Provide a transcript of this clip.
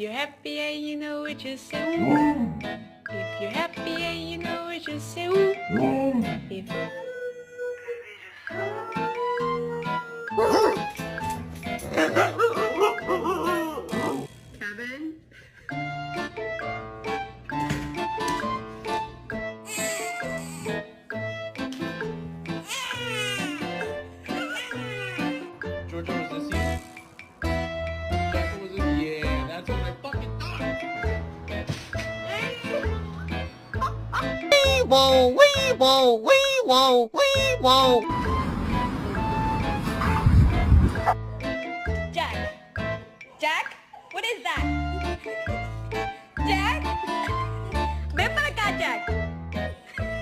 you're happy and you know it, just say ooh. If you're happy and you know it, just say ooh. If Kevin? Georgia, was this you? Jacko, was it? Yeah, that's what I fucking thought. Wee-wo, wee-wo, wee-wo, wee-wo. Jack? Jack? What is that? Jack? Ven para acá, Jack.